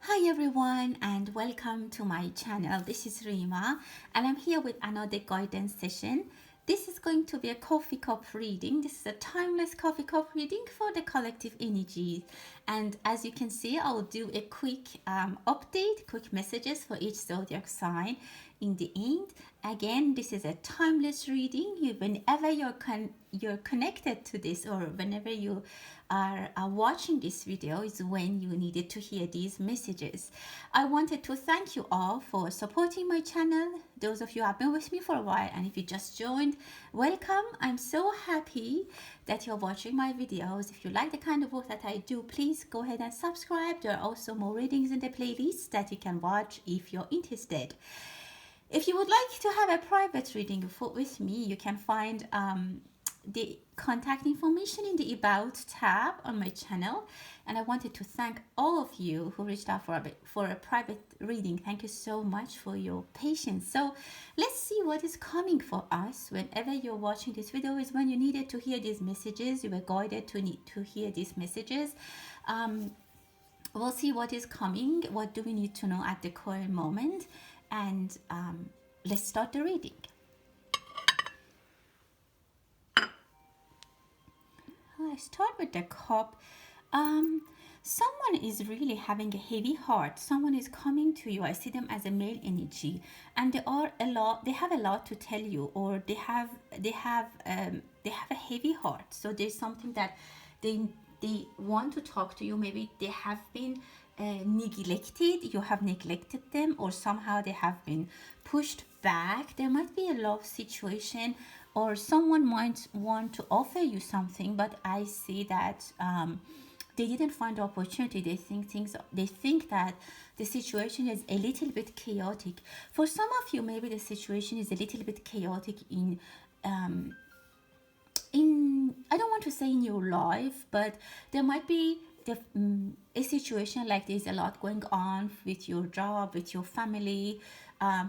Hi everyone and welcome to my channel. This is Rima and I'm here with another guidance session. This is going to be a coffee cup reading. This is a timeless coffee cup reading for the collective energy. And as you can see, I'll do a quick update, quick messages for each zodiac sign in the end. Again, this is a timeless reading. Whenever you're connected to this, or whenever you are watching this video, is when you needed to hear these messages. I wanted to thank you all for supporting my channel. Those of you who have been with me for a while, and if you just joined, welcome. I'm so happy that you're watching my videos. If you like the kind of work that I do, please go ahead and subscribe. There are also more readings in the playlist that you can watch if you're interested. If you would like to have a private reading with me, you can find the contact information in the About tab on my channel. And I wanted to thank all of you who reached out for a private reading. Thank you so much for your patience. So let's see what is coming for us. Whenever you're watching this video is when you needed to hear these messages. You were guided to hear these messages. We'll see what is coming. What do we need to know at the current moment? And let's start the reading. I start with the cup. Someone is really having a heavy heart. Someone is coming to you. I see them as a male energy, and they have a lot to tell you, or they have a heavy heart. So there's something that they want to talk to you. Maybe they have been neglected, you have neglected them, or somehow they have been pushed back. There might be a love situation, or someone might want to offer you something, but I see that they didn't find the opportunity. They think that the situation is a little bit chaotic. For some of you, maybe the situation is a little bit chaotic in I don't want to say in your life, but there might be a situation like there's a lot going on with your job, with your family,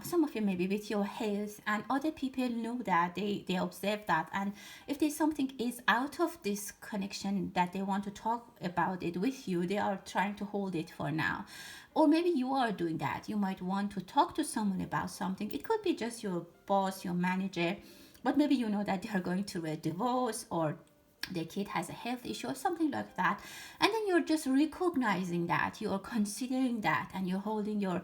some of you maybe with your health, and other people know that, they observe that, and if there's something is out of this connection that they want to talk about it with you, they are trying to hold it for now. Or maybe you are doing that. You might want to talk to someone about something. It could be just your boss, your manager, but maybe you know that they are going through a divorce, or their kid has a health issue or something like that, and then you're just recognizing that, you're considering that, and you're holding your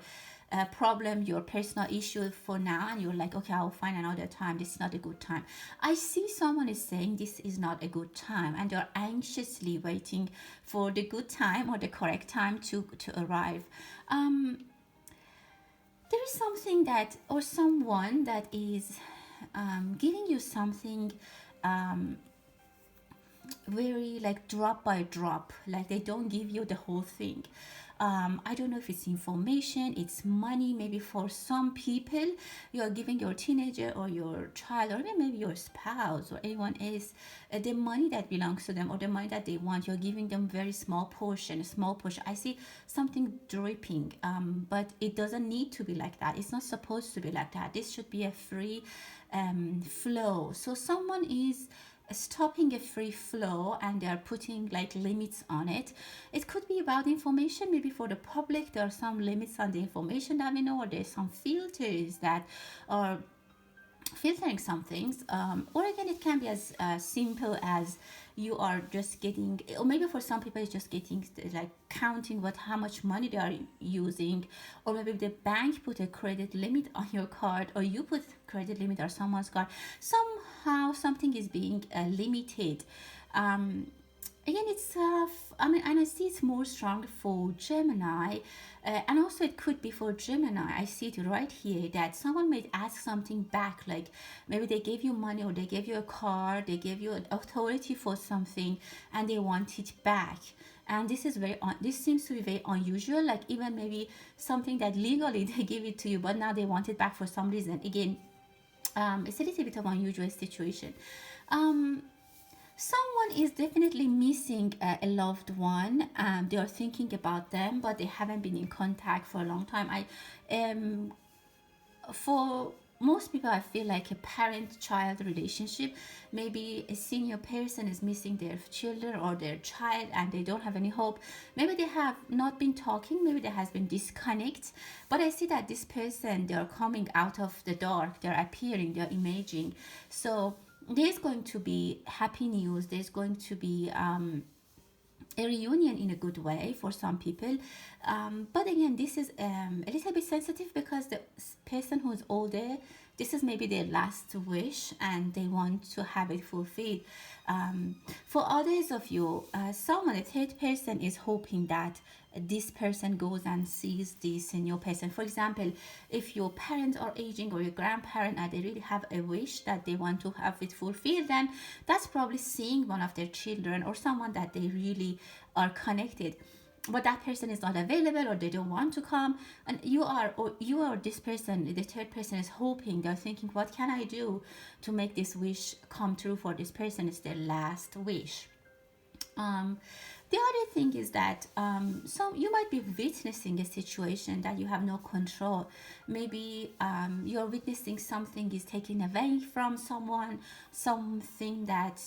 problem, your personal issue for now, and you're like, okay, I'll find another time. This is not a good time. I see someone is saying this is not a good time, and you're anxiously waiting for the good time or the correct time to arrive. There is something that, or someone that is giving you something very like drop by drop, like they don't give you the whole thing. I don't know if it's information, it's money. Maybe for some people you are giving your teenager or your child, or maybe your spouse or anyone else, the money that belongs to them, or the money that they want. You're giving them very small portion. I see something dripping, but it doesn't need to be like that. It's not supposed to be like that. This should be a free flow. So someone is stopping a free flow, and they are putting like limits on it. It could be about information. Maybe for the public there are some limits on the information that we know, or there's some filters that are filtering some things, or again it can be as simple as you are just getting, or maybe for some people it's just getting like counting how much money they are using, or maybe the bank put a credit limit on your card, or you put credit limit on someone's card. Somehow something is being limited. Again, it's and I see it's more strong for Gemini, and also it could be for Gemini. I see it right here that someone might ask something back, like maybe they gave you money, or they gave you a car, they gave you an authority for something, and they want it back. And this is this seems to be very unusual. Like even maybe something that legally they give it to you, but now they want it back for some reason. Again, it's a little bit of an unusual situation. Someone is definitely missing a loved one. They are thinking about them, but they haven't been in contact for a long time. For most people, I feel like a parent-child relationship. Maybe a senior person is missing their children or their child, and they don't have any hope. Maybe they have not been talking. Maybe there has been disconnect. But I see that this person, they are coming out of the dark. They're appearing. They're emerging. So there's going to be happy news. There's going to be a reunion in a good way for some people, but again, this is a little bit sensitive because the person who's older, this is maybe their last wish and they want to have it fulfilled. For others of you, someone, a third person, is hoping that this person goes and sees this new person. For example, if your parents are aging or your grandparent and they really have a wish that they want to have it fulfilled, then that's probably seeing one of their children or someone that they really are connected, but that person is not available or they don't want to come, and you are this person, the third person, is hoping, they're thinking, what can I do to make this wish come true for this person? It's their last wish. The other thing is that some you might be witnessing a situation that you have no control. Maybe you're witnessing something is taken away from someone, something that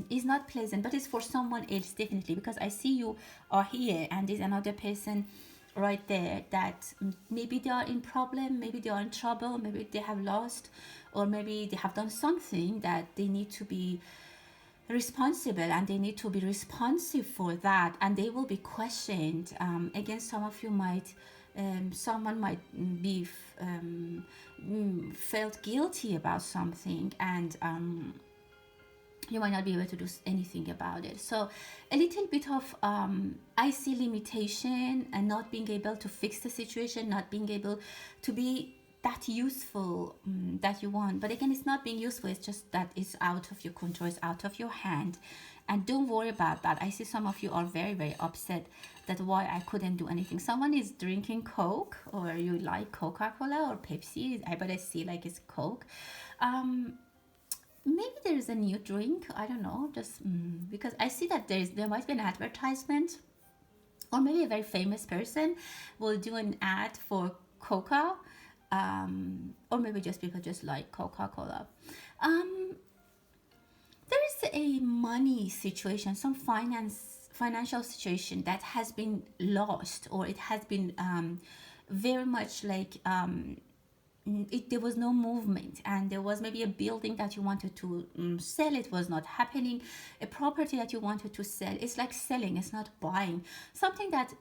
is not pleasant, but it's for someone else definitely. Because I see you are here, and there's another person right there that maybe they are in problem, maybe they are in trouble, maybe they have lost, or maybe they have done something that they need to be responsible, and they need to be responsive for that, and they will be questioned. Again, some of you might someone might be felt guilty about something, and you might not be able to do anything about it. So a little bit of I see limitation and not being able to fix the situation, not being able to be that useful that you want. But again, it's not being useful, it's just that it's out of your control, it's out of your hand, and don't worry about that. I see some of you are very, very upset that why I couldn't do anything. Someone is drinking Coke, or you like Coca-Cola or Pepsi, but I see like it's Coke. Maybe there is a new drink, I don't know, just because I see that there might be an advertisement, or maybe a very famous person will do an ad for Coca, or maybe just people just like Coca-Cola. There is a money situation, some financial situation that has been lost, or it has been very much like there was no movement, and there was maybe a building that you wanted to sell, it was not happening. A property that you wanted to sell, it's like selling, it's not buying. Something that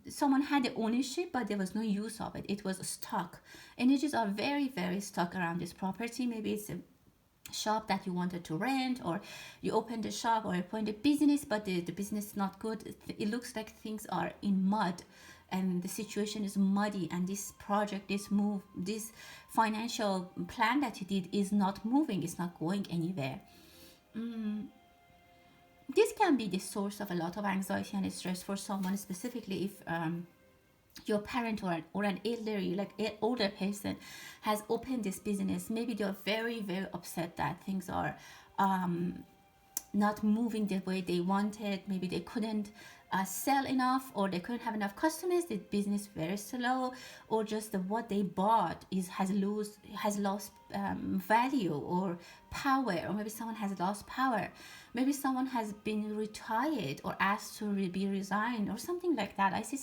someone had the ownership, but there was no use of it, it was stuck. Energies are very, very stuck around this property. Maybe it's a shop that you wanted to rent, or you opened a shop, or you opened a business, but the business is not good. It looks like things are in mud, and the situation is muddy, and this project, this move, this financial plan that you did is not moving, it's not going anywhere. This can be the source of a lot of anxiety and stress for someone, specifically if your parent or an elderly, like an older person, has opened this business. Maybe they're very, very upset that things are not moving the way they wanted. Maybe they couldn't sell enough, or they couldn't have enough customers, the business very slow, or just what they bought has lost value or power, or maybe someone has lost power. Maybe someone has been retired or asked to be resigned, or something like that. I see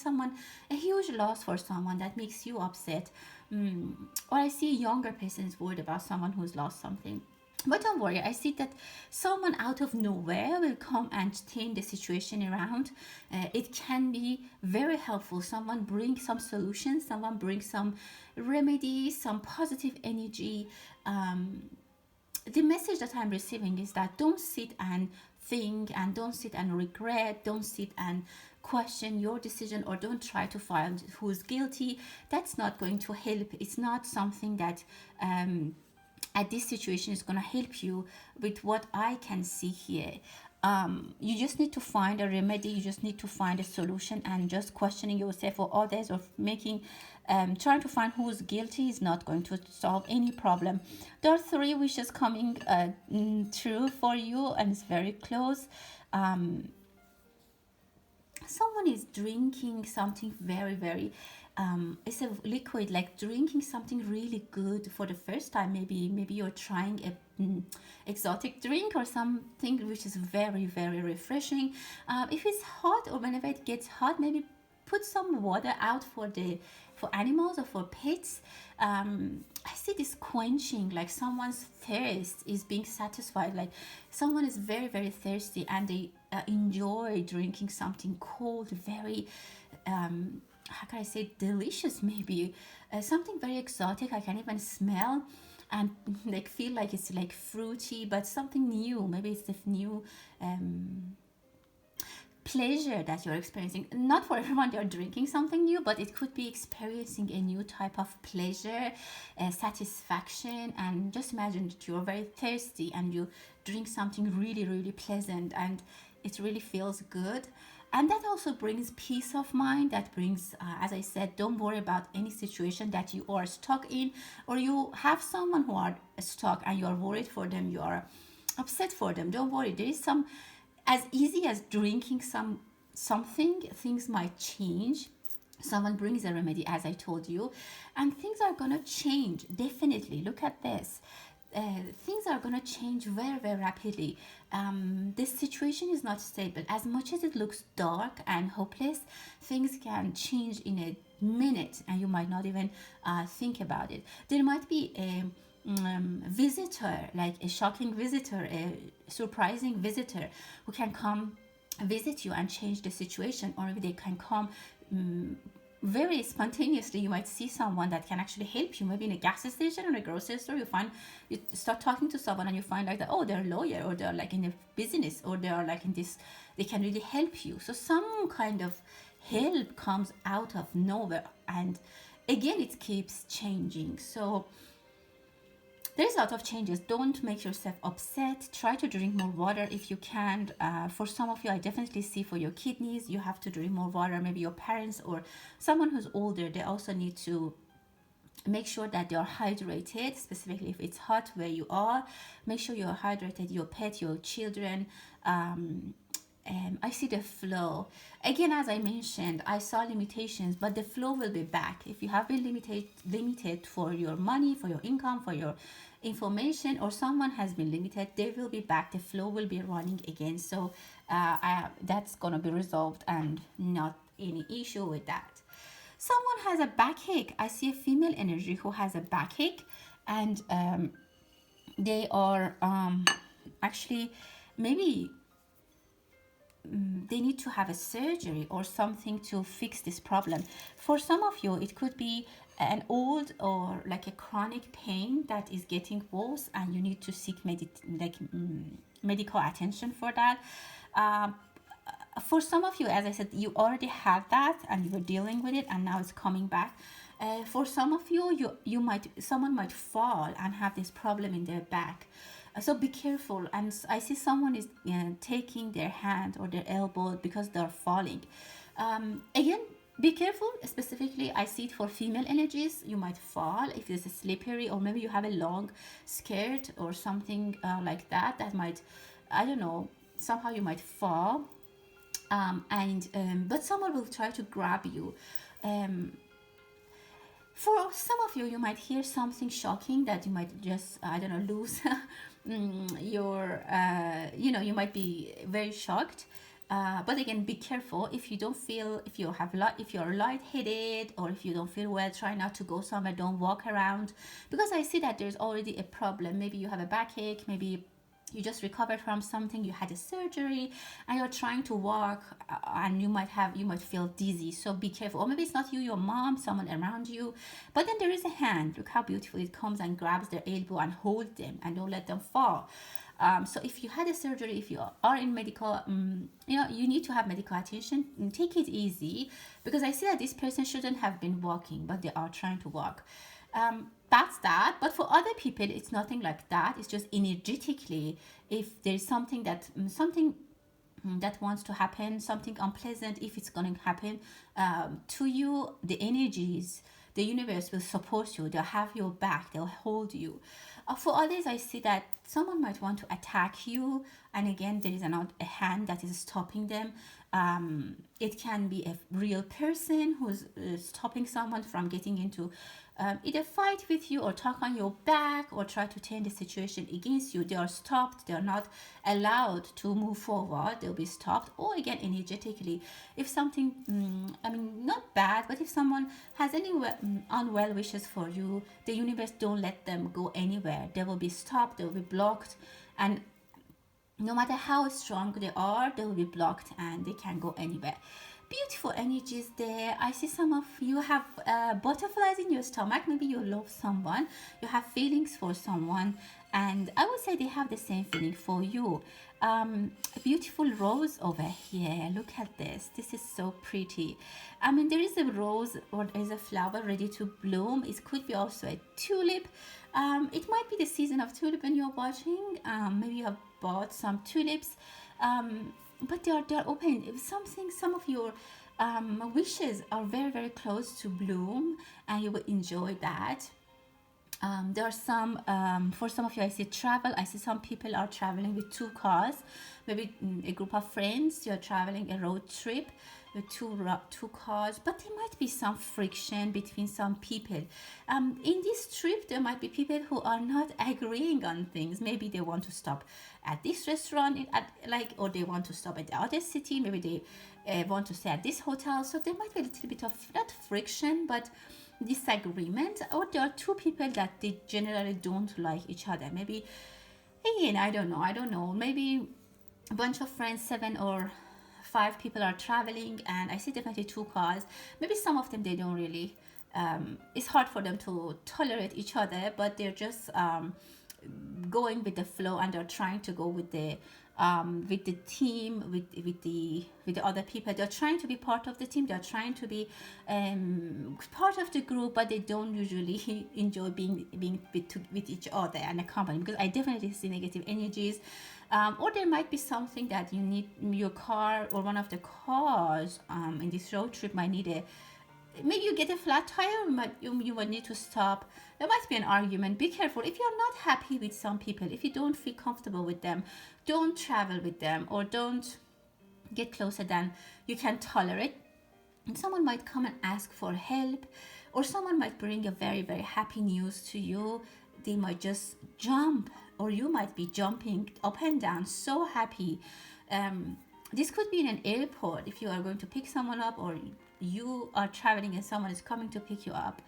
a huge loss for someone that makes you upset. Or I see a younger person is worried about someone who's lost something. But don't worry, I see that someone out of nowhere will come and turn the situation around. It can be very helpful. Someone brings some solutions, someone brings some remedies, some positive energy. The message that I'm receiving is that don't sit and think, and don't sit and regret, don't sit and question your decision, or don't try to find who's guilty. That's not going to help. It's not something that at this situation is going to help you with what I can see here. You just need to find a remedy, you just need to find a solution, and just questioning yourself or others, or trying to find who's guilty is not going to solve any problem. There are 3 wishes coming true for you, and it's very close. someone is drinking something very, very it's a liquid, like drinking something really good for the first time. Maybe you're trying a exotic drink or something which is very, very refreshing. If it's hot, or whenever it gets hot, maybe put some water out for animals or for pets. I see this quenching, like someone's thirst is being satisfied, like someone is very, very thirsty, and they enjoy drinking something cold, very how can I say, delicious, maybe something very exotic. I can even smell and like feel like it's like fruity, but something new. Maybe it's the new pleasure that you're experiencing. Not for everyone they're drinking something new, but it could be experiencing a new type of pleasure, satisfaction. And just imagine that you're very thirsty and you drink something really, really pleasant, and it really feels good. And that also brings peace of mind. That brings, as I said, don't worry about any situation that you are stuck in, or you have someone who are stuck and you are worried for them, you are upset for them. Don't worry, there is some, as easy as drinking something, things might change. Someone brings a remedy, as I told you, and things are gonna change. Definitely, look at this. Things are gonna change very, very rapidly. This situation is not stable. As much as it looks dark and hopeless, things can change in a minute, and you might not even think about it. There might be a visitor, like a shocking visitor, a surprising visitor who can come visit you and change the situation, or maybe they can come very spontaneously. You might see someone that can actually help you, maybe in a gas station or a grocery store. You start talking to someone and you find like that, oh, they're a lawyer, or they're like in a business, or they are like in this, they can really help you. So some kind of help comes out of nowhere, and again it keeps changing. So there's a lot of changes. Don't make yourself upset. Try to drink more water if you can. For some of you, I definitely see for your kidneys, you have to drink more water. Maybe your parents or someone who's older, they also need to make sure that they are hydrated, specifically if it's hot where you are. Make sure you're hydrated, your pet, your children. I see the flow. Again, as I mentioned, I saw limitations, but the flow will be back. If you have been limited for your money, for your income, for your information, or someone has been limited, they will be back. The flow will be running again. So that's going to be resolved, and not any issue with that. Someone has a backache. I see a female energy who has a backache, and they are actually maybe they need to have a surgery or something to fix this problem. For some of you, it could be an old or like a chronic pain that is getting worse, and you need to seek medical attention for that. For some of you, as I said, you already had that and you were dealing with it, and now it's coming back. For some of you, someone might fall and have this problem in their back. So be careful. And I see someone is taking their hand or their elbow because they're falling. Again, be careful. Specifically, I see it for female energies. You might fall if it's slippery, or maybe you have a long skirt or something like that. That might, I don't know, somehow you might fall. But someone will try to grab you. For some of you, you might hear something shocking that you might just, I don't know, lose your, you might be very shocked. But again, be careful. If you don't feel, if you're lightheaded, or if you don't feel well, try not to go somewhere. Don't walk around, because I see that there's already a problem. Maybe you have a backache, maybe you just recovered from something, you had a surgery, and you're trying to walk, and you might feel dizzy. So be careful. Or maybe it's not you, your mom, someone around you, but then there is a hand. Look how beautiful it comes and grabs their elbow and hold them, and don't let them fall. So if you had a surgery, if you are in medical, you need to have medical attention. Take it easy, because I see that this person shouldn't have been walking, but they are trying to walk. That's that. But for other people, it's nothing like that. It's just energetically, if there's something that wants to happen, something unpleasant, if it's going to happen to you, the energies, the universe will support you. They'll have your back. They'll hold you. For others, I see that someone might want to attack you, and again, there is a hand that is stopping them. It can be a real person who's stopping someone from getting into either fight with you or talk on your back or try to turn the situation against you. They are stopped. They are not allowed to move forward. They'll be stopped. Or again, energetically, if something, not bad, but if someone has any unwell wishes for you, the universe don't let them go anywhere. They will be stopped. They will be blocked, and no matter how strong they are, they will be blocked and they can't go anywhere. Beautiful energies there. I see some of you have butterflies in your stomach. Maybe you love someone, you have feelings for someone, and I would say they have the same feeling for you. A beautiful rose over here. Look at this. This is so pretty. There is a rose or there is a flower ready to bloom. It could be also a tulip. It might be the season of tulip when you're watching. Maybe you have bought some tulips, but they're open. If some of your wishes are very close to bloom, and you will enjoy that. There are some, for some of you, I see travel. I see some people are traveling with two cars, maybe a group of friends. You're traveling a road trip with two cars, but there might be some friction between some people. In this trip, there might be people who are not agreeing on things. Maybe they want to stop at this restaurant, or they want to stop at the other city. Maybe they want to stay at this hotel. So there might be a little bit of not friction, but disagreement. Or there are two people that they generally don't like each other. Maybe, again, I don't know. Maybe a bunch of friends, 7 or 5 people are traveling, and I see definitely 2 cars. Maybe some of them, they don't really, it's hard for them to tolerate each other, but they're just going with the flow, and they're trying to go with the team, with the other people. They're trying to be part of the team. They're trying to be part of the group, but they don't usually enjoy being with each other and a company, because I definitely see negative energies. Or there might be something that you need, your car or one of the cars in this road trip might need maybe you get a flat tire, you might need to stop. There might be an argument. Be careful. If you're not happy with some people, if you don't feel comfortable with them, don't travel with them, or don't get closer than you can tolerate. And someone might come and ask for help, or someone might bring a very happy news to you. They might just jump, or you might be jumping up and down, so happy. This could be in an airport if you are going to pick someone up, or you are traveling and someone is coming to pick you up.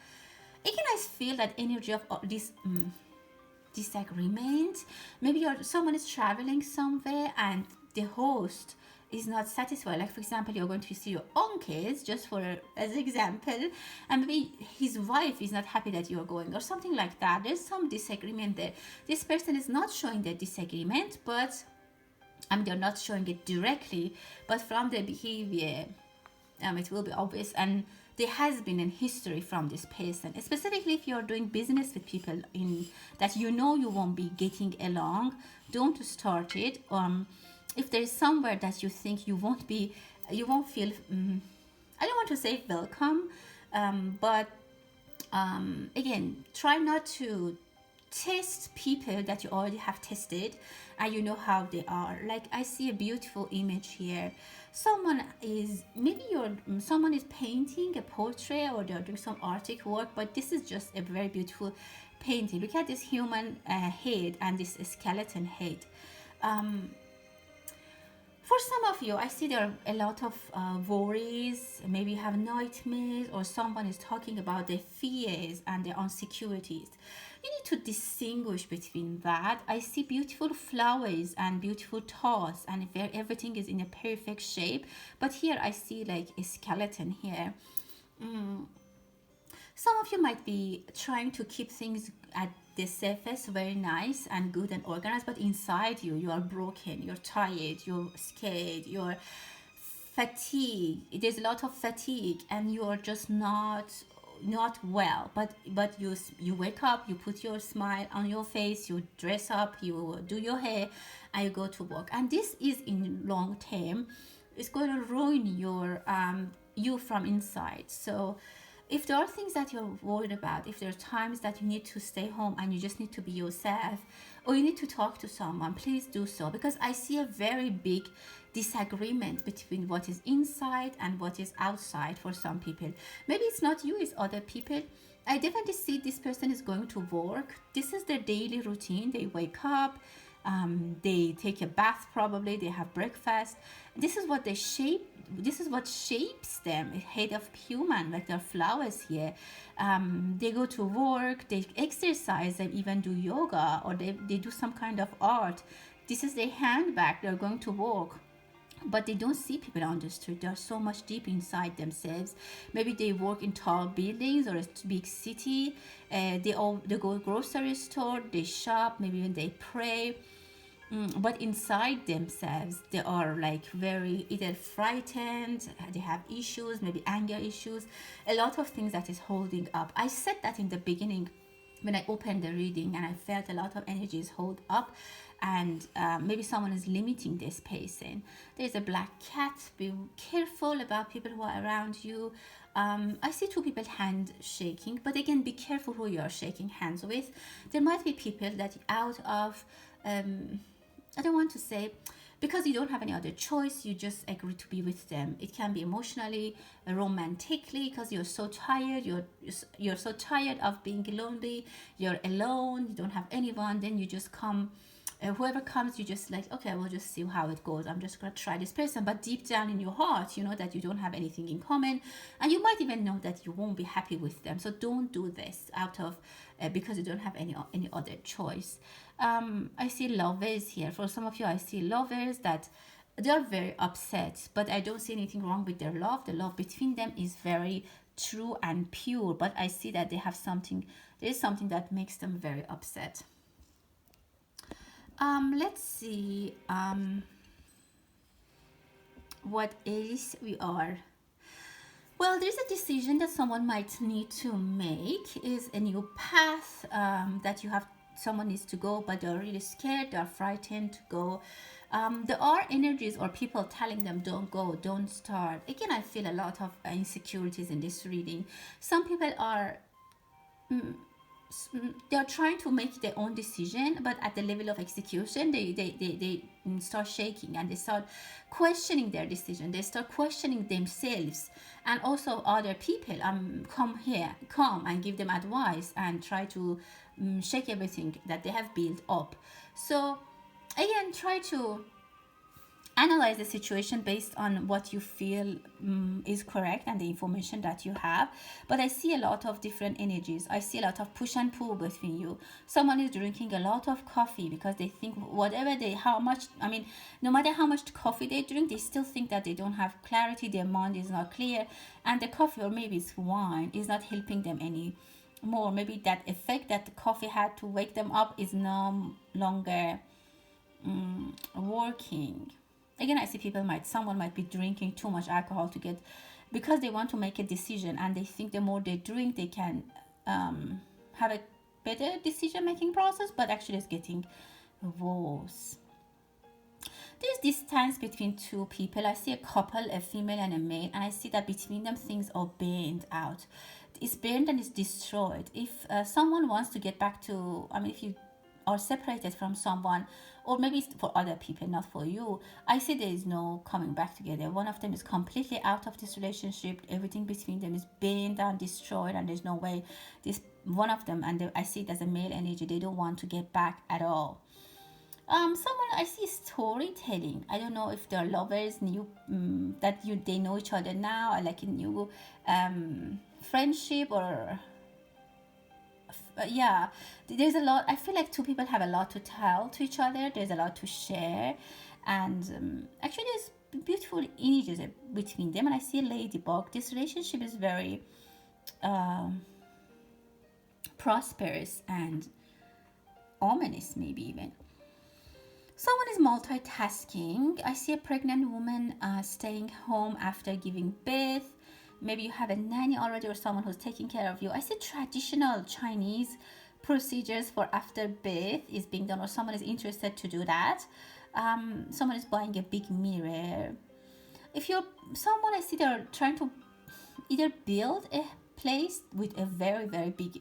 Again, I feel that energy of this disagreement. Maybe someone is traveling somewhere and the host is not satisfied. Like, for example, you're going to see your uncles, just as an example, and maybe his wife is not happy that you're going, or something like that. There's some disagreement there. This person is not showing their disagreement, but they're not showing it directly, but from their behavior, it will be obvious. And there has been a history from this person, specifically if you're doing business with people in that you won't be getting along. Don't start it. If there is somewhere that you think you won't feel, I don't want to say welcome, but again, try not to test people that you already have tested and you know how they are. Like, I see a beautiful image here. Someone is painting a portrait, or they're doing some artistic work, but this is just a very beautiful painting. Look at this human head and this skeleton head. For some of you, I see there are a lot of worries. Maybe you have nightmares, or someone is talking about their fears and their insecurities. You need to distinguish between that. I see beautiful flowers and beautiful thoughts, and everything is in a perfect shape. But here I see like a skeleton here. Some of you might be trying to keep things at the surface very nice and good and organized, but inside you are broken, you're tired, you're scared, you're fatigued. There's a lot of fatigue, and you're just not well. But you wake up, you put your smile on your face, you dress up, you do your hair, and you go to work. And this is, in long term, it's going to ruin your you from inside. So If there are things that you're worried about, if there are times that you need to stay home and you just need to be yourself, or you need to talk to someone, please do so, because I see a very big disagreement between what is inside and what is outside for some people. Maybe it's not you, it's other people. I definitely see this person is going to work. This is their daily routine. They wake up, they take a bath, probably they have breakfast. This is what they shape. This is what shapes them. Head of human, like they're flowers here. They go to work, they exercise, and even do yoga, or they do some kind of art. This is their handbag. They're going to work, but they don't see people on the street. They're so much deep inside themselves. Maybe they work in tall buildings or a big city. They go grocery store, they shop, maybe when they pray. But inside themselves, they are like very either frightened, they have issues, maybe anger issues, a lot of things that is holding up. I said that in the beginning when I opened the reading, and I felt a lot of energies hold up, and maybe someone is limiting this pacing. There's a black cat. Be careful about people who are around you. I see two people hand shaking, but again, be careful who you are shaking hands with. There might be people that out of I don't want to say, because you don't have any other choice, you just agree to be with them. It can be emotionally, romantically, because you're so tired. You're so tired of being lonely. You're alone. You don't have anyone. Then you just come. Whoever comes, you just like, okay, we'll just see how it goes. I'm just gonna try this person. But deep down in your heart, you know that you don't have anything in common, and you might even know that you won't be happy with them. So don't do this out of because you don't have any other choice. I see lovers here. For some of you, I see lovers that they are very upset, but I don't see anything wrong with their love. The love between them is very true and pure, but I see that they have something. There is something that makes them very upset. Let's see what else we are. Well, there's a decision that someone might need to make. Is a new path that you have. Someone needs to go, but they're really scared. They're frightened to go. There are energies or people telling them, don't go, don't start. Again, I feel a lot of insecurities in this reading. Some people are they're trying to make their own decision, but at the level of execution, they start shaking, and they start questioning their decision. They start questioning themselves and also other people. Come and give them advice and try to shake everything that they have built up. So again, try to analyze the situation based on what you feel is correct and the information that you have. But I see a lot of different energies. I see a lot of push and pull between you. Someone is drinking a lot of coffee because they think no matter how much coffee they drink, they still think that they don't have clarity, their mind is not clear, and the coffee, or maybe it's wine, is not helping them any more. Maybe that effect that the coffee had to wake them up is no longer working. Again, I see someone might be drinking too much alcohol because they want to make a decision, and they think the more they drink, they can have a better decision making process, but actually it's getting worse. There's distance between two people. I see a couple, a female and a male, and I see that between them things are burned out. It's burned and it's destroyed. If someone wants to get back to, if you are separated from someone, or maybe it's for other people, not for you, I see there is no coming back together. One of them is completely out of this relationship. Everything between them is burned and destroyed, and there's no way this one of them, and I see it as a male energy, they don't want to get back at all. Someone, I see storytelling. I don't know if they're lovers, new they know each other now, like a new friendship, or there's a lot. I feel like two people have a lot to tell to each other. There's a lot to share, and actually there's beautiful images between them, and I see a ladybug. This relationship is very prosperous and ominous, maybe even. Someone is multitasking. I see a pregnant woman staying home after giving birth. Maybe you have a nanny already, or someone who's taking care of you. I see traditional Chinese procedures for after birth is being done, or someone is interested to do that. Someone is buying a big mirror. If you're someone, I see they're trying to either build a place with a very, very big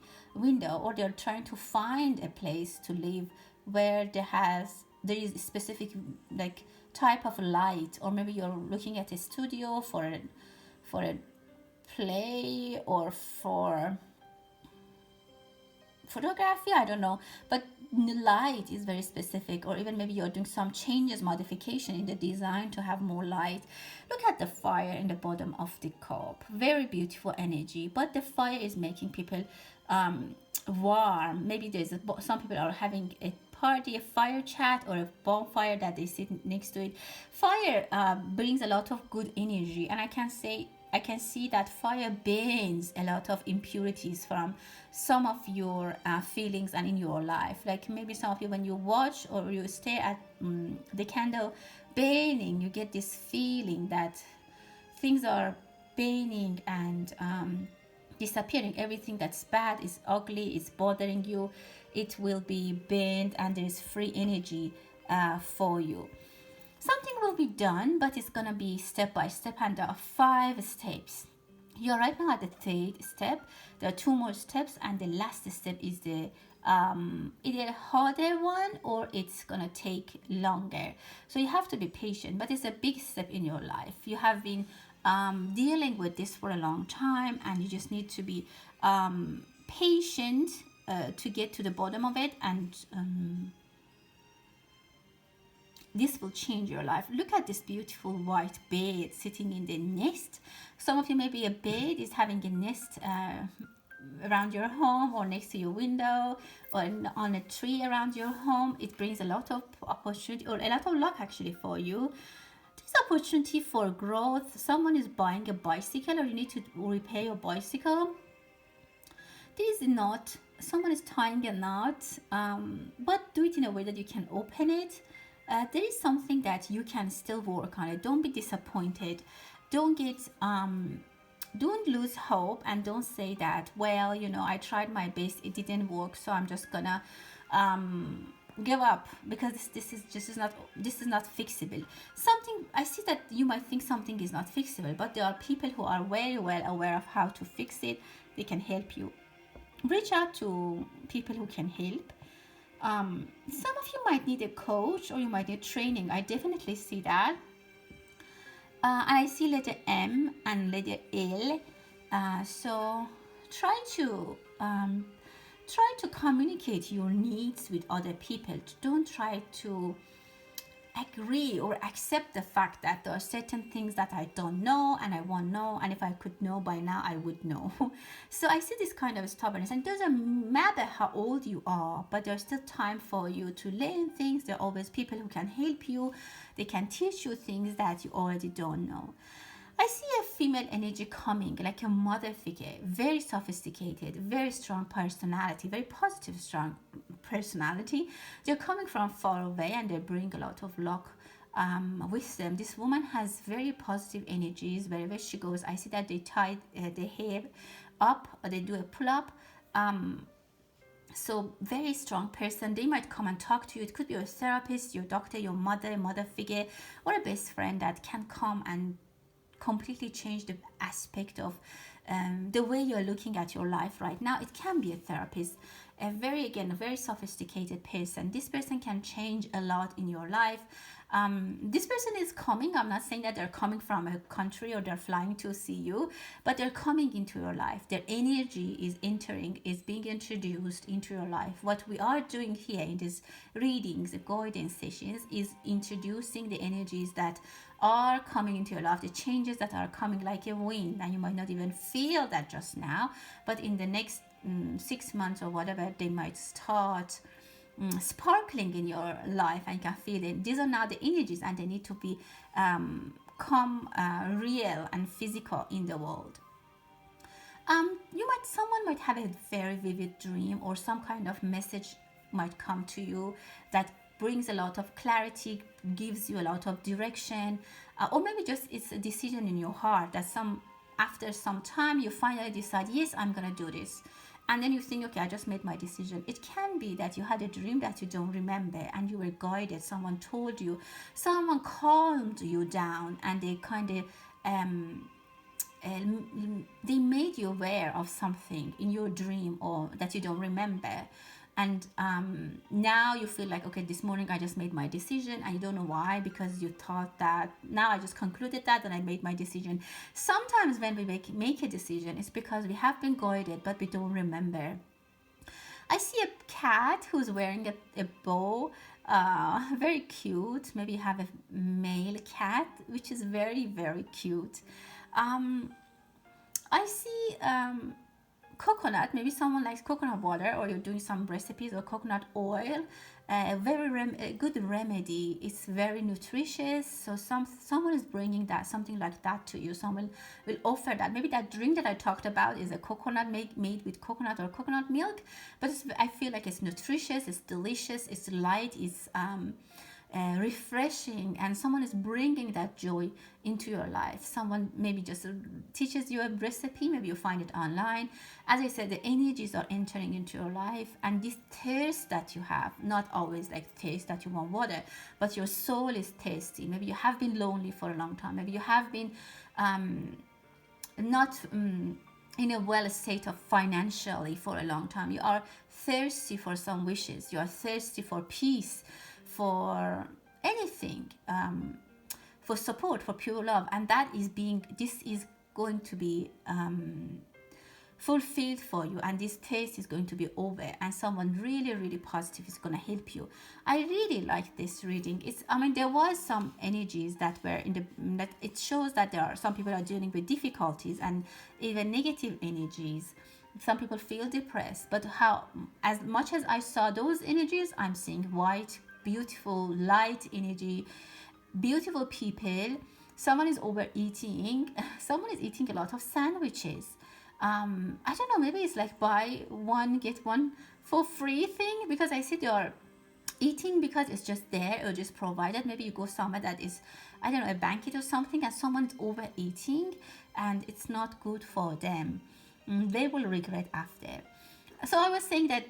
window, or they're trying to find a place to live where there is a specific like type of light, or maybe you're looking at a studio for a play or for photography, I don't know, but the light is very specific. Or even maybe you're doing some changes, modification in the design to have more light. Look at the fire in the bottom of the cup, very beautiful energy, but the fire is making people warm. Maybe some people are having a party, a fire chat, or a bonfire that they sit next to it. Fire brings a lot of good energy, and I can see that fire burns a lot of impurities from some of your feelings and in your life. Like maybe some of you, when you watch or you stare at the candle burning, you get this feeling that things are burning and disappearing. Everything that's bad, is ugly, is bothering you, it will be burned, and there is free energy for you. Something will be done, but it's gonna be step by step, and there are 5 steps. You're right now at the 3rd step. There are 2 more steps, and the last step is the either harder one, or it's gonna take longer. So you have to be patient, but it's a big step in your life. You have been dealing with this for a long time, and you just need to be patient to get to the bottom of it, and this will change your life. Look at this beautiful white bird sitting in the nest. Some of you, maybe a bird is having a nest around your home, or next to your window, or on a tree around your home. It brings a lot of opportunity, or a lot of luck actually for you. This opportunity for growth. Someone is buying a bicycle, or you need to repair your bicycle. This is not, someone is tying a knot, but do it in a way that you can open it. There is something that you can still work on it. Don't be disappointed. Don't lose hope, and don't say that, well, I tried my best, it didn't work, so I'm just gonna give up, because this is not fixable. Something, I see that you might think something is not fixable, but there are people who are very well aware of how to fix it. They can help you. Reach out to people who can help. Some of you might need a coach, or you might need training. I definitely see that. And I see letter M and letter L. So try to communicate your needs with other people. Don't try to agree or accept the fact that there are certain things that I don't know and I won't know, and if I could know by now, I would know. So I see this kind of stubbornness, and it doesn't matter how old you are, but there's still time for you to learn things. There are always people who can help you. They can teach you things that you already don't know. I see a female energy coming, like a mother figure, very sophisticated, very strong personality, very positive, strong personality. They're coming from far away, and they bring a lot of luck with them. This woman has very positive energies. Wherever she goes, I see that they tie the hair up, or they do a pull up. So very strong person. They might come and talk to you. It could be your therapist, your doctor, your mother figure, or a best friend that can come and completely change the aspect of the way you're looking at your life right now. It can be a therapist, a very sophisticated person. This person can change a lot in your life. This person is coming. I'm not saying that they're coming from a country or they're flying to see you, but they're coming into your life. Their energy is being introduced into your life. What we are doing here in these readings, the guidance sessions, is introducing the energies that are coming into your life, the changes that are coming like a wind, and you might not even feel that just now, but in the next 6 months or whatever, they might start sparkling in your life, and you can feel it. These are now the energies, and they need to be come real and physical in the world. Someone might have a very vivid dream, or some kind of message might come to you that brings a lot of clarity, gives you a lot of direction, or maybe just it's a decision in your heart that after some time you finally decide, yes, I'm gonna do this. And then you think, okay, I just made my decision. It can be that you had a dream that you don't remember, and you were guided. Someone told you, someone calmed you down, and they kind of they made you aware of something in your dream or that you don't remember, and now you feel like, okay, this morning I just made my decision, and you don't know why, because you thought that, now I just concluded that and I made my decision. Sometimes when we make a decision, it's because we have been guided but we don't remember. I see a cat who's wearing a bow, very cute. Maybe you have a male cat, which is very, very cute. I see coconut. Maybe someone likes coconut water, or you're doing some recipes, or coconut oil. A good remedy. It's very nutritious. So someone is bringing that, something like that to you. Someone will offer that. Maybe that drink that I talked about is a coconut made with coconut or coconut milk. But I feel like it's nutritious. It's delicious. It's light. It's refreshing, and someone is bringing that joy into your life. Someone maybe just teaches you a recipe, maybe you find it online. As I said, the energies are entering into your life, and this thirst that you have, not always like thirst that you want water, but your soul is thirsty. Maybe you have been lonely for a long time. Maybe you have been not in a well state of financially for a long time. You are thirsty for some wishes. You are thirsty for peace, for anything, for support, for pure love, and this is going to be fulfilled for you, and this taste is going to be over, and someone really, really positive is going to help you. I really like this reading. There was some energies that were that it shows that there are some people are dealing with difficulties and even negative energies. Some people feel depressed, but as much as I saw those energies, I'm seeing white, beautiful, light energy, beautiful people. Someone is overeating. Someone is eating a lot of sandwiches. I don't know, maybe it's like buy one get one for free thing, because I see they are eating because it's just there or just provided. Maybe you go somewhere that is, I don't know, a banquet or something, and someone's overeating and it's not good for them. They will regret after. So I was saying that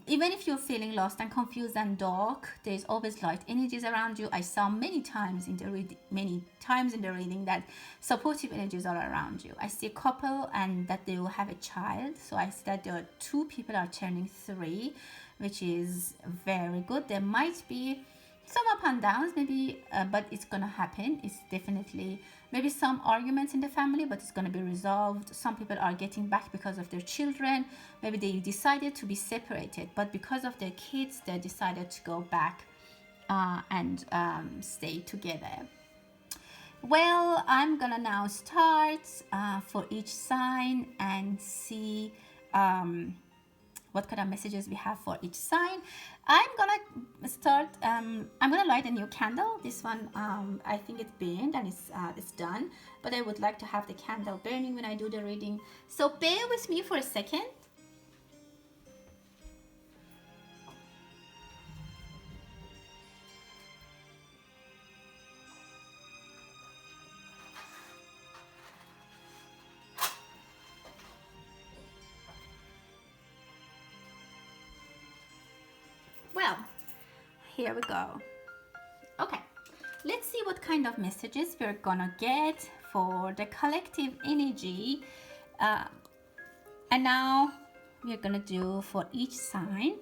even if you're feeling lost and confused and dark, there's always light energies around you. I saw many times in the reading that supportive energies are around you. I see a couple and that they will have a child. So I see that there are 2 people are turning 3, which is very good. There might be some up and downs, maybe, but it's gonna happen. It's definitely maybe some arguments in the family, but it's gonna be resolved. Some people are getting back because of their children. Maybe they decided to be separated, but because of their kids, they decided to go back and stay together. Well, I'm gonna now start for each sign and see what kind of messages we have for each sign. I'm gonna start, I'm gonna light a new candle. This one, I think it's burned and it's done, but I would like to have the candle burning when I do the reading. So bear with me for a second. Well, here we go. Okay, let's see what kind of messages we're gonna get for the collective energy. And now we're gonna do for each sign.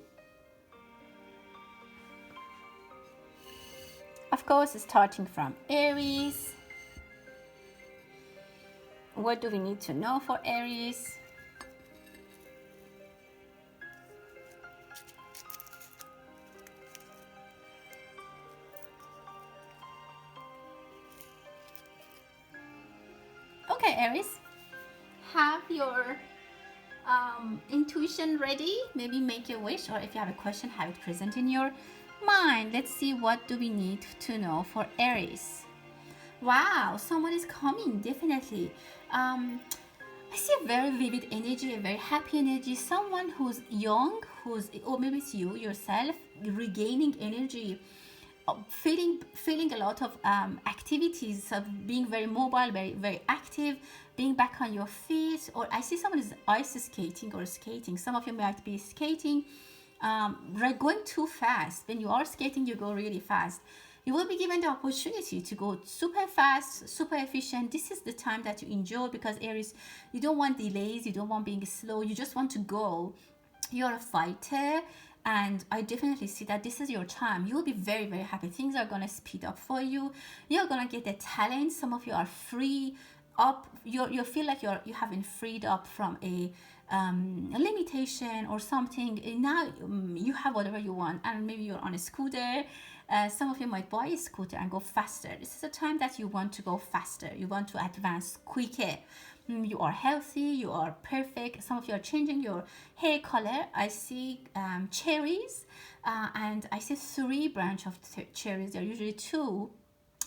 Of course, starting from Aries. What do we need to know for Aries? Okay, Aries, have your intuition ready. Maybe make a wish, or if you have a question, have it present in your mind. Let's see, what do we need to know for Aries? Wow, someone is coming, definitely. I see a very vivid energy, a very happy energy. Someone who's young, or maybe it's you yourself, regaining energy. Feeling a lot of activities, of being very mobile, very, very active, being back on your feet. Or I see someone is ice skating or skating. Some of you might be skating, going too fast. When you are skating, you go really fast. You will be given the opportunity to go super fast, super efficient. This is the time that you enjoy, because Aries, you don't want delays, you don't want being slow, you just want to go. You're a fighter, and I definitely see that this is your time. You will be very, very happy. Things are going to speed up for you. You're going to get the talent. Some of you are free up. You feel like you have been freed up from a limitation or something. And now you have whatever you want, and maybe you're on a scooter. Some of you might buy a scooter and go faster. This is a time that you want to go faster. You want to advance quicker. You are healthy, you are perfect. Some of you are changing your hair color. I see cherries, and I see 3 branch of cherries. There are usually 2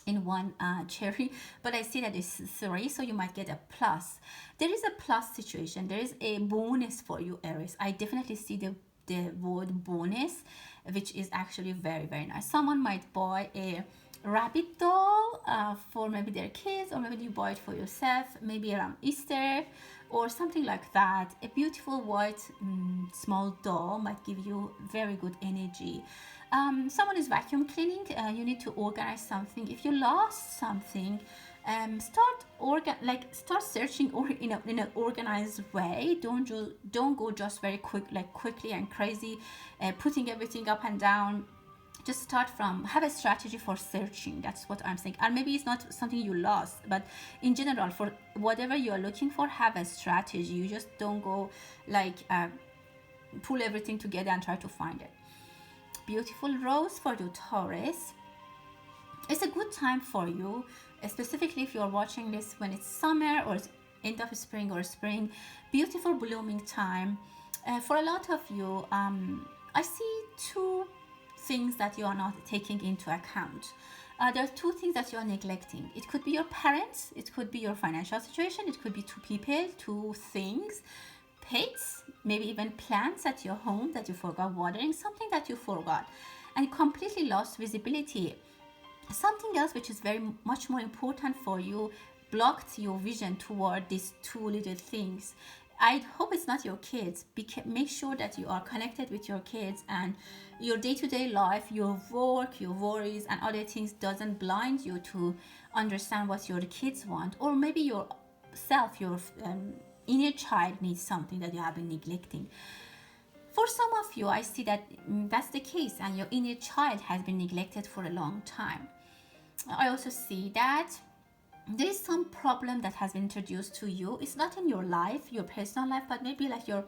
in one cherry, but I see that it's 3, so you might get a plus. There is a plus situation. There is a bonus for you, Aries. I definitely see the word bonus, which is actually very, very nice. Someone might buy a rabbit doll for maybe their kids, or maybe you buy it for yourself, maybe around Easter or something like that. A beautiful white small doll might give you very good energy. Someone is vacuum cleaning. You need to organize something. If you lost something, start searching or in an organized way. Don't go just very quickly and crazy, putting everything up and down. Just start from, have a strategy for searching. That's what I'm saying. And maybe it's not something you lost, but in general, for whatever you're looking for, have a strategy. You just don't go pull everything together and try to find it. Beautiful rose for you, Taurus. It's a good time for you, specifically if you're watching this when it's summer or end of spring or spring. Beautiful blooming time. For a lot of you, I see 2 things that you are not taking into account. There are 2 things that you are neglecting. It could be your parents, it could be your financial situation, it could be 2 people, 2 things, pets, maybe even plants at your home that you forgot watering, something that you forgot and completely lost visibility. Something else which is very much more important for you blocked your vision toward these 2 little things. I hope it's not your kids. Make sure that you are connected with your kids, and your day-to-day life, your work, your worries and other things doesn't blind you to understand what your kids want, or maybe yourself, your inner child needs something that you have been neglecting. For some of you, I see that that's the case, and your inner child has been neglected for a long time. I also see that there is some problem that has been introduced to you. It's not in your life, your personal life, but maybe like your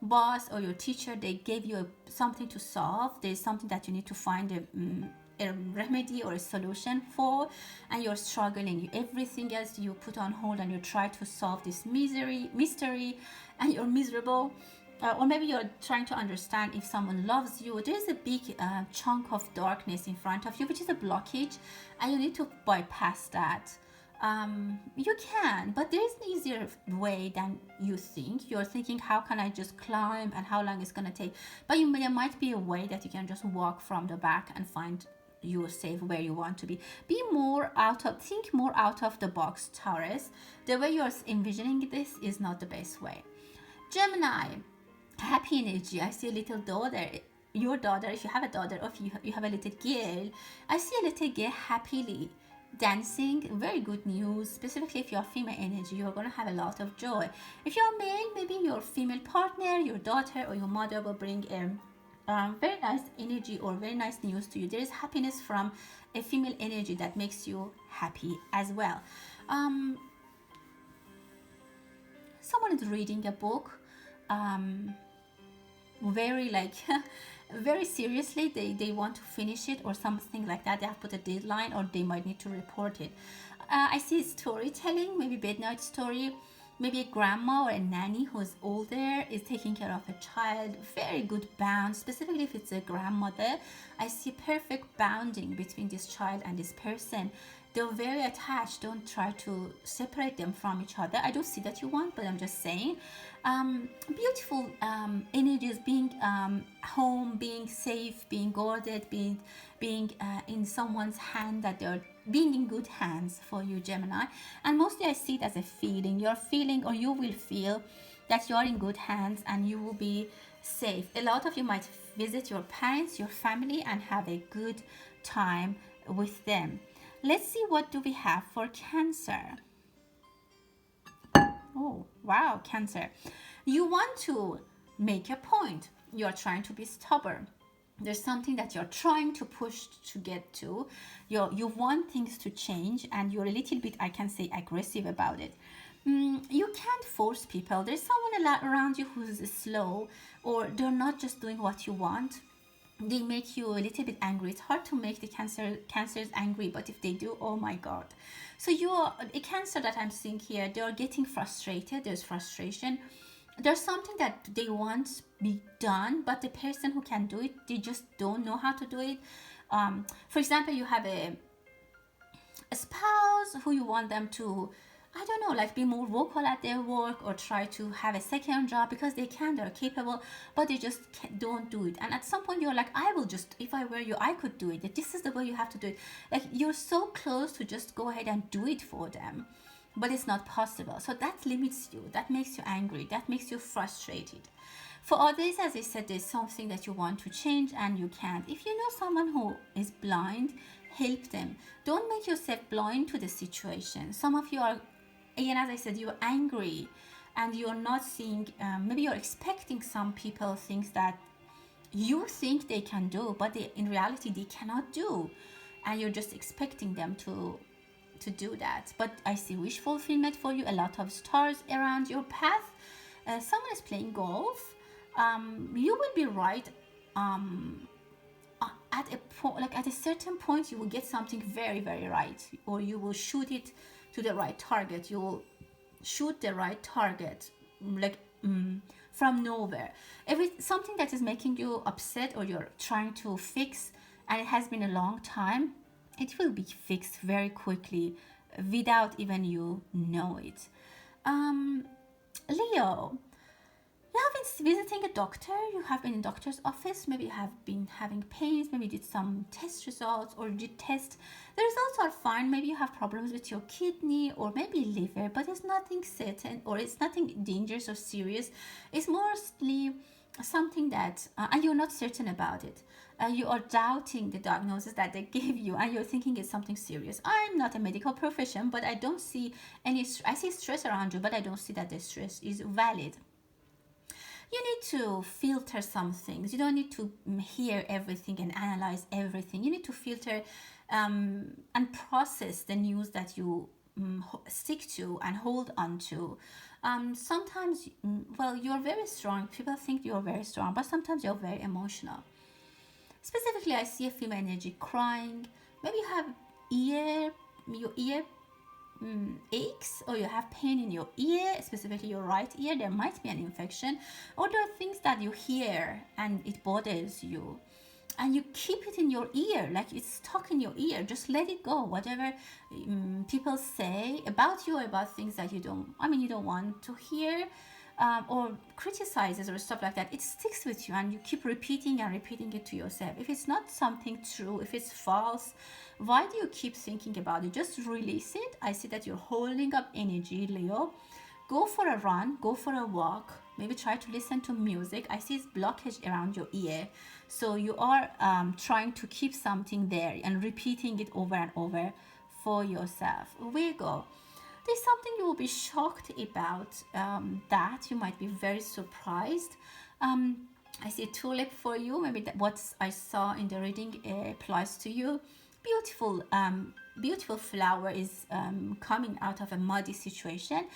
boss or your teacher, they gave you something to solve. There's something that you need to find a remedy or a solution for, and you're struggling. Everything else you put on hold and you try to solve this mystery, and you're miserable. Or maybe you're trying to understand if someone loves you. There's a big chunk of darkness in front of you, which is a blockage, and you need to bypass that. You can, but there is an easier way than you think. You're thinking, how can I just climb and how long it's gonna take? But there might be a way that you can just walk from the back and find yourself where you want to be. Think more out of the box, Taurus. The way you're envisioning this is not the best way. Gemini, happy energy. I see a little daughter. Your daughter, if you have a daughter, or if you have a little girl, I see a little girl happily dancing. Very good news. Specifically if you're female energy, you're going to have a lot of joy. If you're male, maybe your female partner, your daughter or your mother will bring very nice energy or very nice news to you. There is happiness from a female energy that makes you happy as well. Someone is reading a book very very seriously. They want to finish it or something like that. They have put a deadline, or they might need to report it. I see storytelling, maybe bednight story. Maybe a grandma or a nanny who's older is taking care of a child. Very good bond, specifically if it's a grandmother. I see perfect bonding between this child and this person. They're very attached. Don't try to separate them from each other. I don't see that you want, but I'm just saying. Beautiful energies, being home, being safe, being guarded, being in someone's hand, that they're being in good hands for you, Gemini. And mostly I see it as a feeling. You're feeling, or you will feel, that you're in good hands and you will be safe. A lot of you might visit your parents, your family, and have a good time with them. Let's see, what do we have for Cancer? Oh, wow, Cancer. You want to make a point. You're trying to be stubborn. There's something that you're trying to push to get to. You want things to change, and you're a little bit, I can say, aggressive about it. You can't force people. There's someone around you who's slow, or they're not just doing what you want. They make you a little bit angry. It's hard to make the cancers angry, but if they do, oh my god. So you are a Cancer that I'm seeing here. They are getting frustrated. There's frustration. There's something that they want be done, but the person who can do it, they just don't know how to do it. For example, you have a spouse who you want them to, I don't know, like be more vocal at their work, or try to have a second job, because they can, they're capable, but they just don't do it. And at some point you're like, I will just, if I were you, I could do it. That this is the way you have to do it. Like, you're so close to just go ahead and do it for them, but it's not possible. So that limits you, that makes you angry, that makes you frustrated. For others, as I said, there's something that you want to change and you can't. If you know someone who is blind, help them. Don't make yourself blind to the situation. Some of you are, again, as I said, you're angry and you're not seeing, maybe you're expecting some people things that you think they can do, but in reality they cannot do, and you're just expecting them to do that. But I see wish fulfillment for you, a lot of stars around your path. Someone is playing golf. You will be right at a point, like at a certain point you will get something very, very right, or you will shoot it to the right target. You will shoot the right target, like from nowhere. Something that is making you upset, or you're trying to fix, and it has been a long time, it will be fixed very quickly without even you know it. Leo, you have been visiting a doctor, you have been in doctor's office, maybe you have been having pains, maybe you did some test results or did test. The results are fine, maybe you have problems with your kidney or maybe liver, but it's nothing certain, or it's nothing dangerous or serious. It's mostly something that, and you're not certain about it. You are doubting the diagnosis that they gave you, and you're thinking it's something serious. I'm not a medical profession, but I don't see any, I see stress around you, but I don't see that the stress is valid. You need to filter some things. You don't need to hear everything and analyze everything. You need to filter and process the news that you stick to and hold on to. Sometimes, well, you're very strong. People think you're very strong, but sometimes you're very emotional. Specifically, I see a female energy crying. Maybe you have your ear aches, or you have pain in your ear, specifically your right ear. There might be an infection, or there are things that you hear and it bothers you, and you keep it in your ear, like it's stuck in your ear. Just let it go. Whatever people say about you, or about things that you don't want to hear, or criticizes or stuff like that, it sticks with you, and you keep repeating and repeating it to yourself. If it's not something true, if it's false, why do you keep thinking about it? Just release it. I see that you're holding up energy, Leo. Go for a run, go for a walk, maybe try to listen to music. I see blockage around your ear, so you are trying to keep something there and repeating it over and over for yourself. Virgo, there's something you will be shocked about, that you might be very surprised. I see a tulip for you. Maybe what I saw in the reading applies to you. Beautiful flower is coming out of a muddy situation.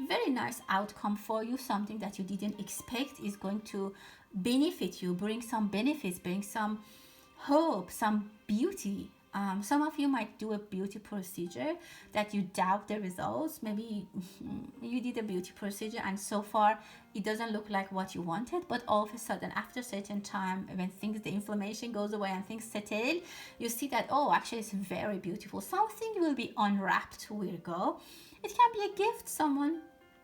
Very nice outcome for you. Something that you didn't expect is going to benefit you, bring some benefits, bring some hope, some beauty. Some of you might do a beauty procedure that you doubt the results. Maybe you did a beauty procedure and so far it doesn't look like what you wanted, but all of a sudden after a certain time, when the inflammation goes away and things settle, you see that, oh, actually it's very beautiful. Something will be unwrapped, Virgo. It can be a gift. Someone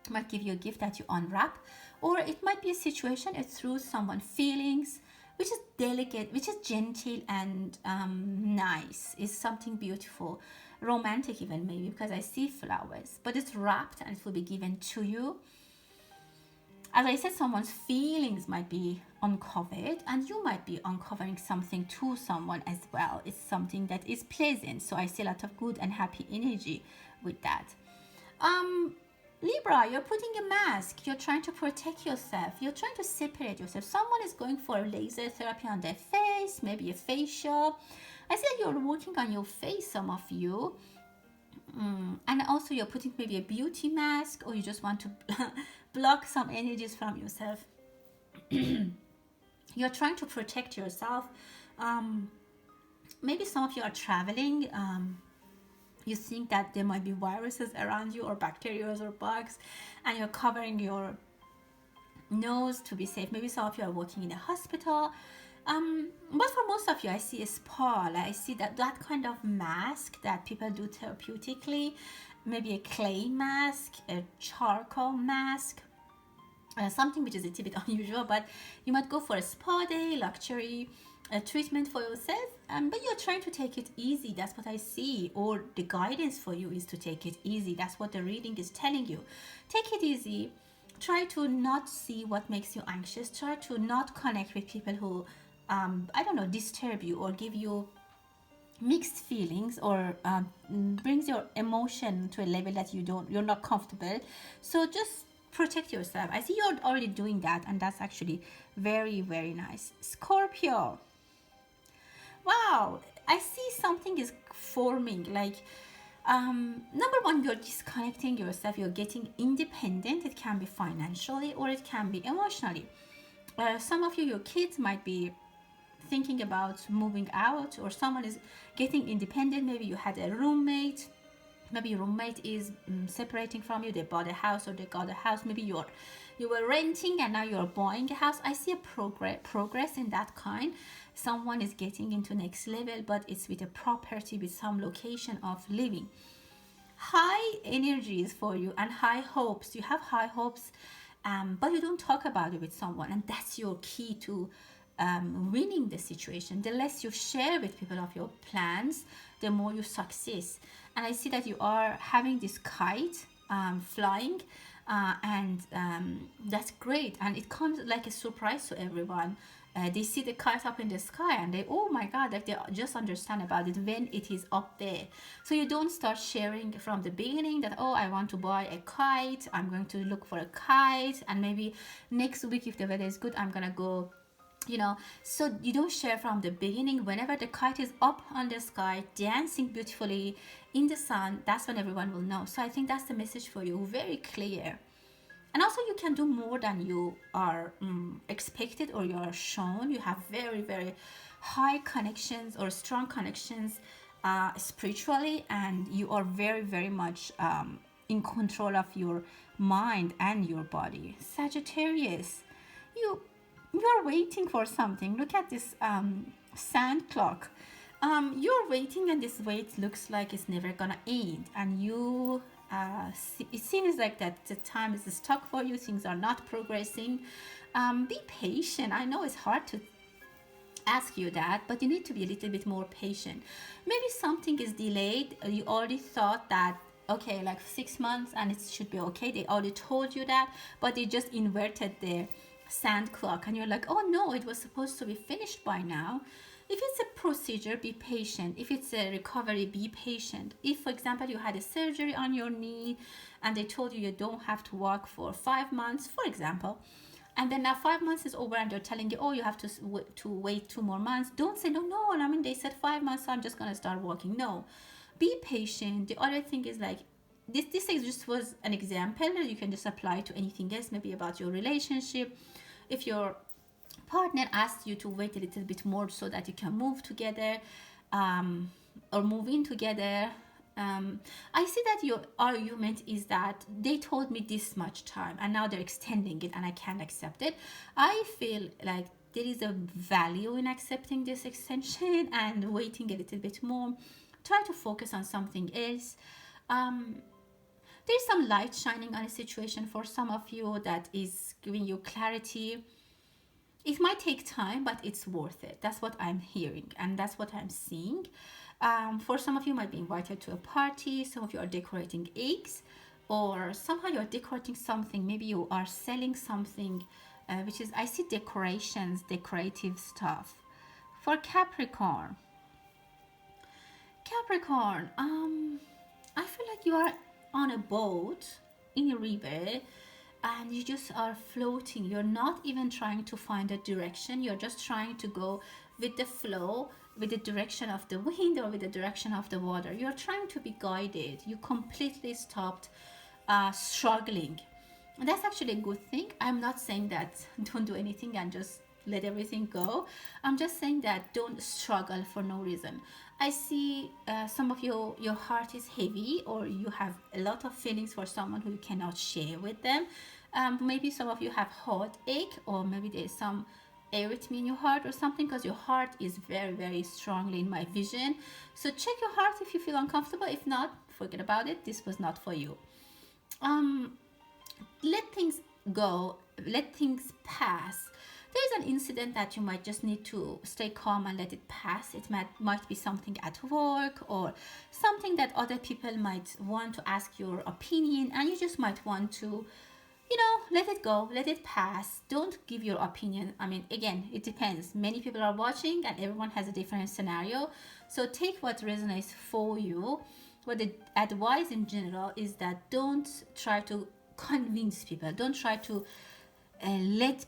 might give you a gift that you unwrap, or it might be a situation, it's through someone's feelings, which is delicate, which is gentle and nice. Is something beautiful, romantic even, maybe, because I see flowers, but it's wrapped and it will be given to you. As I said, someone's feelings might be uncovered, and you might be uncovering something to someone as well. It's something that is pleasant. So I see a lot of good and happy energy with that. Libra, you're putting a mask. You're trying to protect yourself. You're trying to separate yourself. Someone is going for laser therapy on their face, maybe a facial. I said you're working on your face, some of you. And also you're putting maybe a beauty mask, or you just want to block some energies from yourself. You're trying to protect yourself. Maybe some of you are traveling. You think that there might be viruses around you, or bacteria or bugs, and you're covering your nose to be safe. Maybe some of you are working in a hospital. But for most of you, I see a spa. Like I see that kind of mask that people do therapeutically. Maybe a clay mask, a charcoal mask, something which is a little bit unusual, but you might go for a spa day, luxury treatment for yourself, but you're trying to take it easy. That's what I see, or the guidance for you is to take it easy. That's what the reading is telling you. Take it easy. Try to not see what makes you anxious. Try to not connect with people who I don't know, disturb you or give you mixed feelings, or brings your emotion to a level that you're not comfortable. So just protect yourself. I see you're already doing that, and that's actually very, very nice. Scorpio, wow, I see something is forming. Like number one, you're disconnecting yourself. You're getting independent. It can be financially, or it can be emotionally. Some of you, your kids might be thinking about moving out, or someone is getting independent. Maybe you had a roommate. Maybe your roommate is separating from you. They bought a house, or they got a house. Maybe you were renting and now you're buying a house. I see a progress in that kind. Someone is getting into next level, but it's with a property, with some location of living. High energies for you and high hopes. You have high hopes, but you don't talk about it with someone, and that's your key to winning the situation. The less you share with people of your plans, the more you succeed. And I see that you are having this kite flying, and that's great, and it comes like a surprise to everyone. They see the kite up in the sky, and they, oh my god, like they just understand about it when it is up there. So you don't start sharing from the beginning that, oh, I want to buy a kite, I'm going to look for a kite, and maybe next week if the weather is good I'm gonna go, so you don't share from the beginning. Whenever the kite is up on the sky dancing beautifully in the sun, that's when everyone will know. So I think that's the message for you, very clear. And also you can do more than you are expected, or you are shown. You have very, very high connections or strong connections spiritually, and you are very, very much in control of your mind and your body. Sagittarius, you are waiting for something. Look at this sand clock. You're waiting, and this wait looks like it's never gonna end, and you it seems like that the time is stuck for you. Things are not progressing. Be patient. I know it's hard to ask you that, but you need to be a little bit more patient. Maybe something is delayed. You already thought that, okay, like 6 months and it should be okay. They already told you that, but they just inverted the sand clock, and you're like, oh no, it was supposed to be finished by now. If it's a procedure, be patient. If it's a recovery, be patient. If, for example, you had a surgery on your knee and they told you you don't have to walk for 5 months, for example, and then now 5 months is over and they're telling you, oh, you have to wait 2 more months, don't say, no, I mean, they said 5 months, so I'm just going to start walking. No, be patient. The other thing is, like, this just was an example. You can just apply to anything else, maybe about your relationship. If your partner asks you to wait a little bit more so that you can move together, or move in together, I see that your argument is that they told me this much time and now they're extending it and I can't accept it. I feel like there is a value in accepting this extension and waiting a little bit more. Try to focus on something else. There's some light shining on a situation for some of you that is giving you clarity. It might take time, but it's worth it. That's what I'm hearing, and that's what I'm seeing. For some of you, might be invited to a party. Some of you are decorating eggs. or somehow you're decorating something. Maybe you are selling something, which is, I see decorations, decorative stuff. For Capricorn, I feel like you are on a boat in a river and you just are floating. You're not even trying to find a direction. You're just trying to go with the flow, with the direction of the wind or with the direction of the water. You're trying to be guided. You completely stopped struggling. And that's actually a good thing. I'm not saying that don't do anything and just let everything go. I'm just saying that don't struggle for no reason. I see some of you, your heart is heavy, or you have a lot of feelings for someone who you cannot share with them. Maybe some of you have heartache, or maybe there's some arrhythmia in your heart or something, because your heart is very, very strongly in my vision. So check your heart if you feel uncomfortable. If not, forget about it. This was not for you. Let things go, let things pass. There's an incident that you might just need to stay calm and let it pass. It might be something at work, or something that other people might want to ask your opinion, and you just might want to, let it go, let it pass. Don't give your opinion. I mean, again, it depends. Many people are watching and everyone has a different scenario. So take what resonates for you. What the advice in general is that don't try to convince people. Don't try to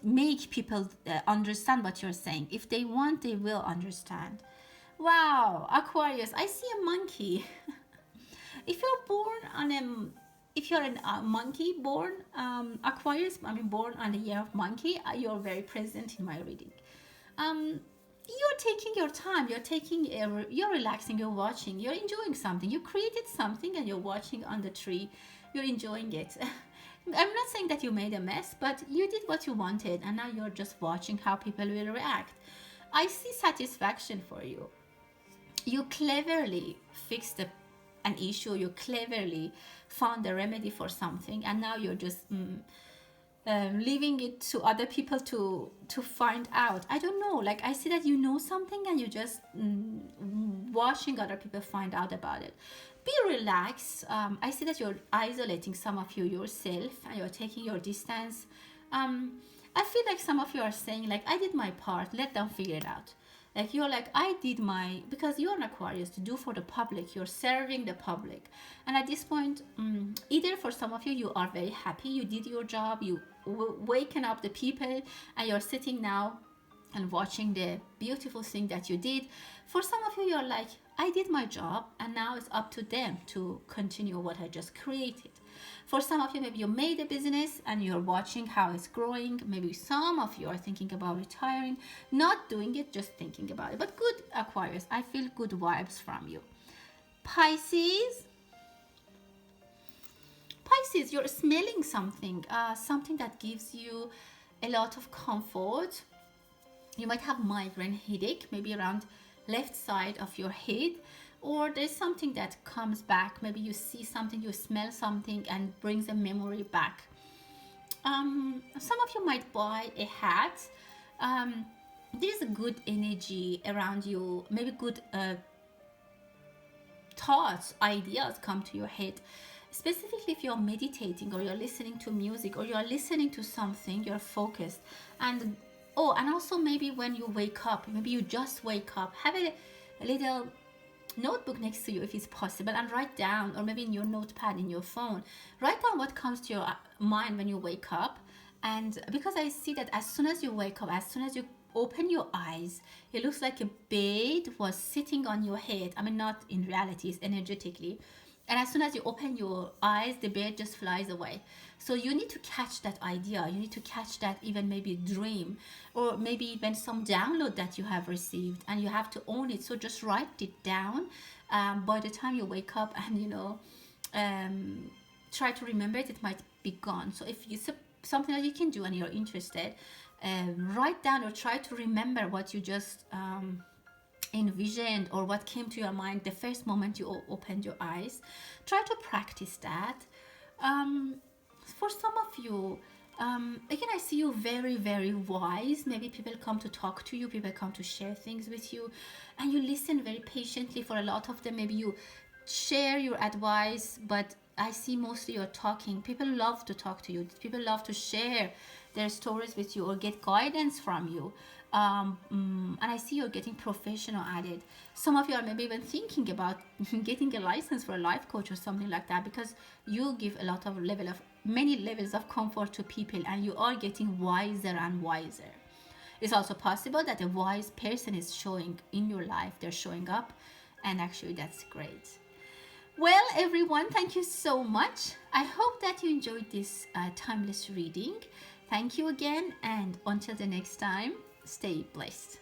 make people understand what you're saying. If they want, they will understand. Wow, Aquarius, I see a monkey. If you're a monkey born Aquarius, born on the year of monkey, you're very present in my reading. You're taking your time, you're relaxing, you're watching, you're enjoying something. You created something and you're watching on the tree, you're enjoying it. I'm not saying that you made a mess, but you did what you wanted, and now you're just watching how people will react. I see satisfaction for you. You cleverly fixed an issue, you cleverly found a remedy for something, and now you're just leaving it to other people to find out. I don't know, like I see that you know something and you're just watching other people find out about it. Be relaxed. I see that you're isolating some of you yourself and you're taking your distance. I feel like some of you are saying, like, I did my part, let them figure it out. Like, you're like, I did my, because you're an Aquarius, to do for the public, you're serving the public. And at this point, either for some of you, you are very happy, you did your job, you waken up the people, and you're sitting now and watching the beautiful thing that you did. For some of you, you're like, I did my job, and now it's up to them to continue what I just created. For some of you, maybe you made a business and you're watching how it's growing. Maybe some of you are thinking about retiring, not doing it, just thinking about it. But good, Aquarius, I feel good vibes from you. Pisces, you're smelling something, something that gives you a lot of comfort. You might have migraine headache, maybe around left side of your head, or there's something that comes back. Maybe you see something, you smell something, and brings a memory back. Some of you might buy a hat. There's a good energy around you. Maybe good thoughts, ideas come to your head. Specifically if you're meditating, or you're listening to music, or you're listening to something, you're focused. And also maybe when you wake up, maybe you just wake up, have a little notebook next to you if it's possible, and write down, or maybe in your notepad in your phone, write down what comes to your mind when you wake up. And because I see that as soon as you wake up, as soon as you open your eyes, it looks like a bed was sitting on your head. Not in reality, it's energetically. And as soon as you open your eyes, the bed just flies away. So you need to catch that idea. You need to catch that even maybe dream, or maybe even some download that you have received, and you have to own it. So just write it down. By the time you wake up and, try to remember it, it might be gone. So if you something that you can do and you're interested, write down or try to remember what you just envisioned, or what came to your mind the first moment you opened your eyes. Try to practice that. For some of you, again, I see you very, very wise. Maybe people come to talk to you, people come to share things with you, and you listen very patiently. For a lot of them, maybe you share your advice, but I see mostly you're talking. People love to talk to you. People love to share their stories with you or get guidance from you. And I see you're getting professional at it. Some of you are maybe even thinking about getting a license for a life coach or something like that, because you give a lot of many levels of comfort to people, and you are getting wiser and wiser. It's also possible that a wise person is showing in your life. They're showing up, and actually that's great. Well, everyone, thank you so much. I hope that you enjoyed this timeless reading. Thank you again, and until the next time, stay blessed.